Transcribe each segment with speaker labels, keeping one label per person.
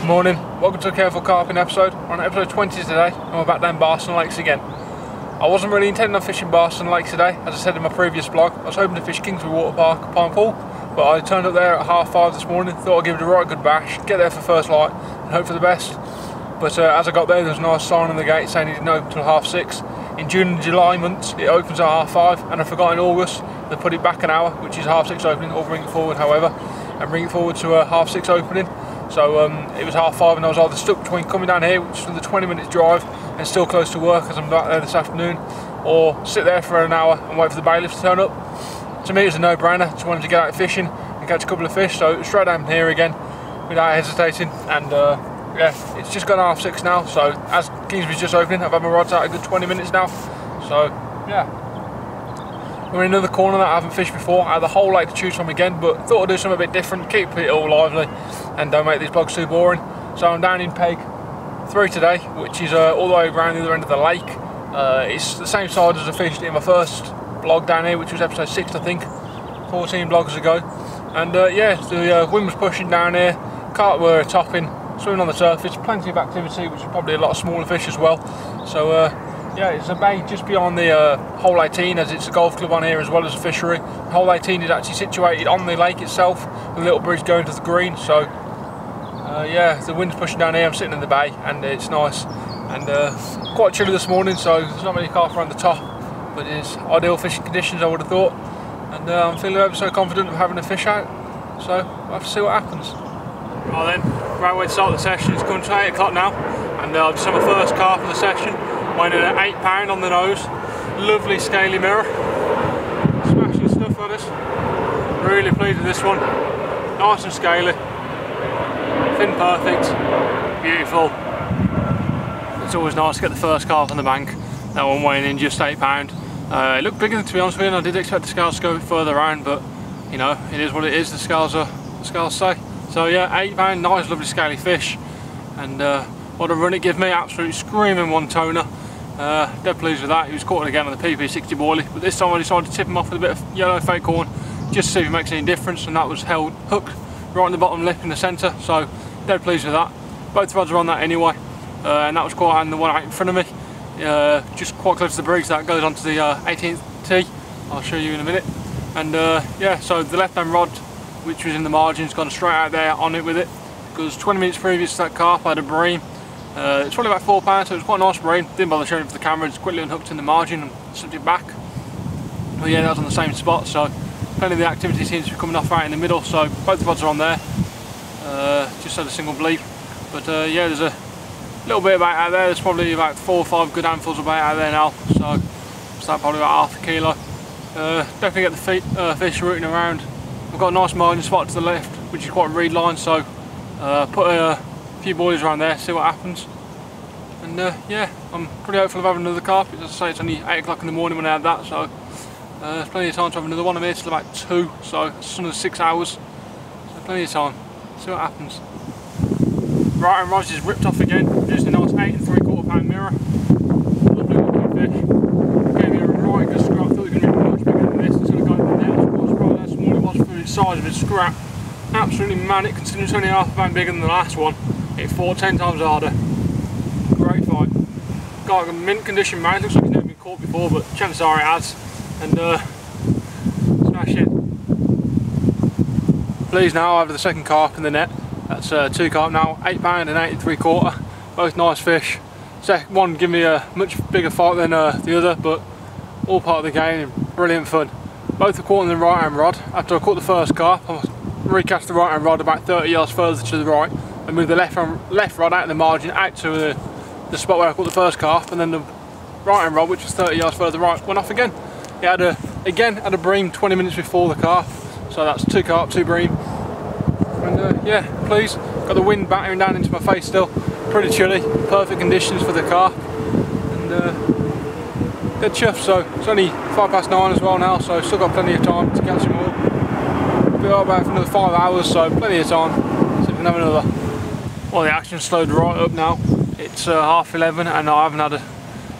Speaker 1: Morning, welcome to a Careful Carping episode. We're on episode 20 today and we're back down Barston Lakes again. I wasn't really intending on fishing Barston Lakes today, as I said in my previous vlog. I was hoping to fish Kingsbury Pine Pool, but I turned up there at 5:30 this morning, thought I'd give it a right good bash, get there for first light and hope for the best. But as I got there was a nice sign on the gate saying it didn't open until 6:30. In June and July months it opens at 5:30, and I forgot in August they put it back an hour, which is 6:30 opening, or bring it forward however, and bring it forward to a 6:30 opening. So it was 5:30 and I was either stuck between coming down here, which is the 20 minutes drive and still close to work as I'm back there this afternoon, or sit there for an hour and wait for the bailiff to turn up. To me it was a no-brainer. Just wanted to get out fishing and catch a couple of fish, so straight down here again without hesitating. And yeah, it's just gone 6:30 now, so as Kingsbury's just opening, I've had my rods out a good 20 minutes now. So yeah, we're in another corner that I haven't fished before. I had the whole lake to choose from again, but thought I'd do something a bit different, keep it all lively and don't make these vlogs too boring. So I'm down in peg 3 today, which is all the way around the other end of the lake. It's the same side as I fished in my first vlog down here, which was episode 6 I think, 14 vlogs ago. And yeah, the wind was pushing down here, carp were topping, swimming on the surface, plenty of activity, which is probably a lot of smaller fish as well. So yeah, it's a bay just beyond the hole 18, as it's a golf club on here as well as a fishery. Hole 18 is actually situated on the lake itself, with a little bridge going to the green. So yeah, the wind's pushing down here, I'm sitting in the bay and it's nice. And quite chilly this morning, so there's not many carp around the top, but it's ideal fishing conditions I would have thought. And I'm feeling ever so confident of having a fish out, so we'll have to see what happens. Right then, right way to start the session. It's gone to 8 o'clock now, and I've just had my first carp of the session. Weighing in at £8 on the nose. Lovely scaly mirror. Smashing stuff on this. Really pleased with this one. Nice and scaly. Fin perfect. Beautiful. It's always nice to get the first carp on the bank. That one weighing in just £8. It looked bigger, to be honest with you, and I did expect the scales to go a bit further around, but you know, it is what it is. The scales say. So yeah, £8, nice lovely scaly fish. And what a run it gave me, absolutely screaming one toner. Dead pleased with that. He was caught again on the PP60 boilie, but this time I decided to tip him off with a bit of yellow fake horn just to see if it makes any difference, and that was held hooked right in the bottom lip in the centre, so dead pleased with that. Both rods are on that anyway, and that was caught on the one out in front of me, just quite close to the bridge that goes onto the 18th tee. I'll show you in a minute. And yeah, so the left hand rod, which was in the margins, gone straight out there on it with it, because 20 minutes previous to that carp I had a bream. It's probably about £4, so it was quite a nice bream. Didn't bother showing it for the camera, just quickly unhooked in the margin and slipped it back. But yeah, that was on the same spot, so plenty of the activity seems to be coming off right in the middle, so both rods are on there. Just had a single bleep. But yeah, there's a little bit of bait out there. There's probably about 4 or 5 good handfuls of bait out there now, so it's probably about ½ a kilo. Definitely get the fish rooting around. We've got a nice margin spot to the left, which is quite a reed line, so put a few boilies around there, see what happens. And yeah, I'm pretty hopeful of having another carp. As I say, it's only 8 o'clock in the morning when I had that, so there's plenty of time to have another one. I'm here till about 2, so it's another 6 hours, so plenty of time, see what happens. Right, and Roger's ripped off again, just a nice 8 3/4 mirror. Lovely looking fish. Gave me a right good scrap. Thought it was going to be much bigger than this until I got in there. I was surprised how small it was for the size of its scrap. Absolutely manic, considering it's only £1/2 bigger than the last one. It fought 10 times harder. Great fight. Got like a mint condition mouth, looks like he's never been caught before, but chances are it has. And smash it. Pleased now I have the second carp in the net. That's 2 carp now, £8 and 8 3/4. Both nice fish. Second one gave me a much bigger fight than the other, but all part of the game and brilliant fun. Both were caught on the right hand rod. After I caught the first carp, I recast the right hand rod about 30 yards further to the right and moved the left rod out of the margin out to the spot where I caught the first carp, and then the right hand rod, which was 30 yards further right, went off again. It had a bream 20 minutes before the carp, so that's 2 carp, 2 bream. And yeah, pleased. Got the wind battering down into my face still, pretty chilly, perfect conditions for the carp, and dead chuffed. So it's only 9:05 as well now, so still got plenty of time to catch them all. Be all about for another 5 hours, so plenty of time, so we can have another. Well, the action's slowed right up now. It's 11:30 and I haven't had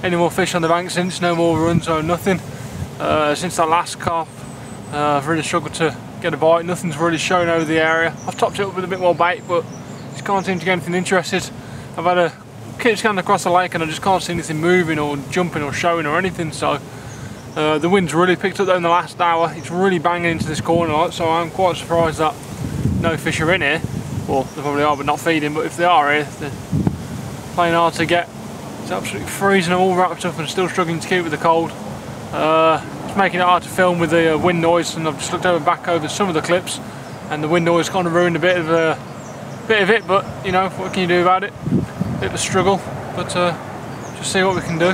Speaker 1: any more fish on the bank since, no more runs or nothing. Since that last carp, I've really struggled to get a bite. Nothing's really shown over the area. I've topped it up with a bit more bait, but just can't seem to get anything interested. I've had a keep scanning across the lake and I just can't see anything moving or jumping or showing or anything. So the wind's really picked up there in the last hour. It's really banging into this corner, so I'm quite surprised that no fish are in here. Well, they probably are, but not feeding. But if they are here, they're playing hard to get. It's absolutely freezing. I'm all wrapped up and still struggling to keep with the cold. It's making it hard to film with the wind noise, and I've just looked back over some of the clips, and the wind noise kind of ruined a bit of it. But you know, what can you do about it? Bit of a struggle, but just see what we can do.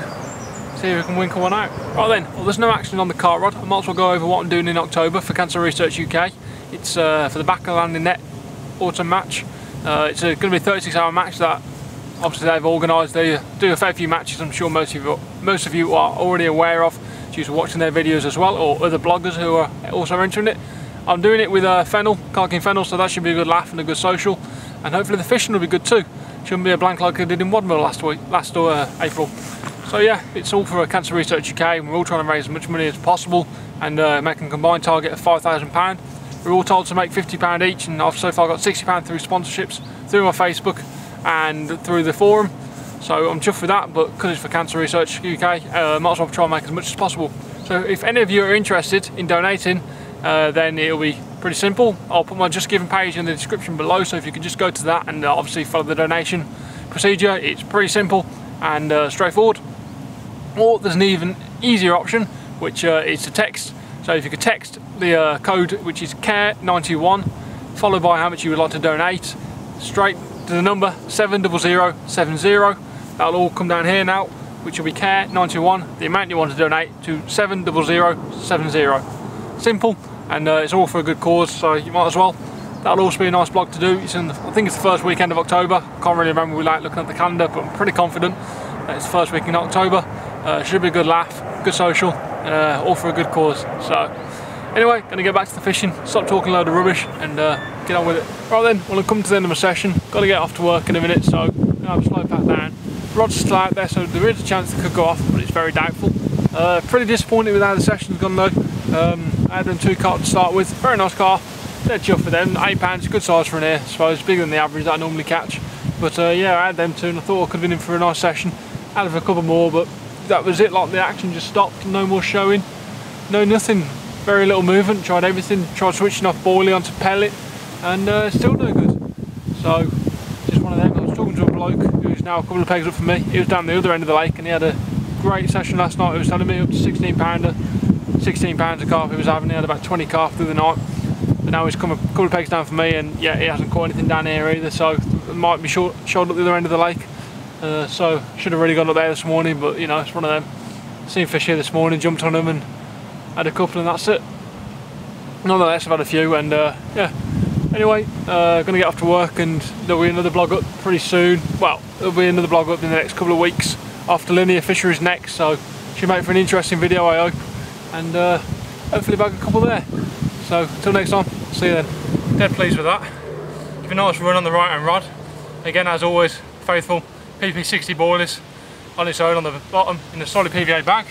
Speaker 1: See if we can winkle one out. Right then, well, there's no action on the carp rod. I might as well go over what I'm doing in October for Cancer Research UK. It's for the back of the landing net autumn match. It's going to be a 36-hour match that obviously they've organised. They do a fair few matches. I'm sure most of you are already aware of due to watching their videos as well, or other bloggers who are also entering it. I'm doing it with fennel, Carp fennel, so that should be a good laugh and a good social, and hopefully the fishing will be good too. Shouldn't be a blank like I did in Wadmore last April. So yeah, it's all for Cancer Research UK, and we're all trying to raise as much money as possible and make a combined target of £5,000. We're all told to make £50 each, and I've so far got £60 through sponsorships, through my Facebook and through the forum. So I'm chuffed with that, but because it's for Cancer Research UK, might as well try and make as much as possible. So if any of you are interested in donating, then it'll be pretty simple. I'll put my Just Giving page in the description below, so if you could just go to that and obviously follow the donation procedure. It's pretty simple and straightforward. Or there's an even easier option, which is to text. So if you could text the code, which is CARE91, followed by how much you would like to donate, straight to the number 70070. That'll all come down here now, which will be CARE91, the amount you want to donate, to 70070. Simple, and it's all for a good cause, so you might as well. That'll also be a nice blog to do. It's in I think it's the first weekend of October. Can't really remember without looking at the calendar, but I'm pretty confident that it's the first week in October. Should be a good laugh, good social, all for a good cause. So anyway, gonna get back to the fishing, stop talking a load of rubbish, and get on with it. Right then, well, I've come to the end of my session. Got to get off to work in a minute, so I'll slow it back down. Rod's still out there, so there is a chance it could go off, but it's very doubtful. Pretty disappointed with how the session's gone though. I had them 2 carp to start with, very nice carp. They're chuffed for them, £8, good size for an ear, I suppose, bigger than the average that I normally catch. But yeah, I had them 2 and I thought I could have been in for a nice session. Had a couple more, but that was it. Like, the action just stopped, no more showing, no nothing, very little movement. Tried everything, tried switching off boilie onto pellet, and still no good. So just one of them. I was talking to a bloke who's now a couple of pegs up from me. He was down the other end of the lake and he had a great session last night. He was telling me up to 16 pounds of carp he was having. He had about 20 carp through the night, but now he's come a couple of pegs down from me, and yeah, he hasn't caught anything down here either, so it might be short up the other end of the lake. So should have really gone up there this morning, but you know, it's one of them. Seen fish here this morning, jumped on them and had a couple, and that's it. Nonetheless, I've had a few, and yeah. Anyway, gonna get off to work, and there'll be another vlog up pretty soon. Well, there'll be another vlog up in the next couple of weeks after linear fisheries next, so should make for an interesting video, I hope, and hopefully bag a couple there. So until next time, see you then. Dead pleased with that. Give a nice run on the right hand rod. Again, as always, faithful PP60 boilies on its own on the bottom in a solid PVA bag.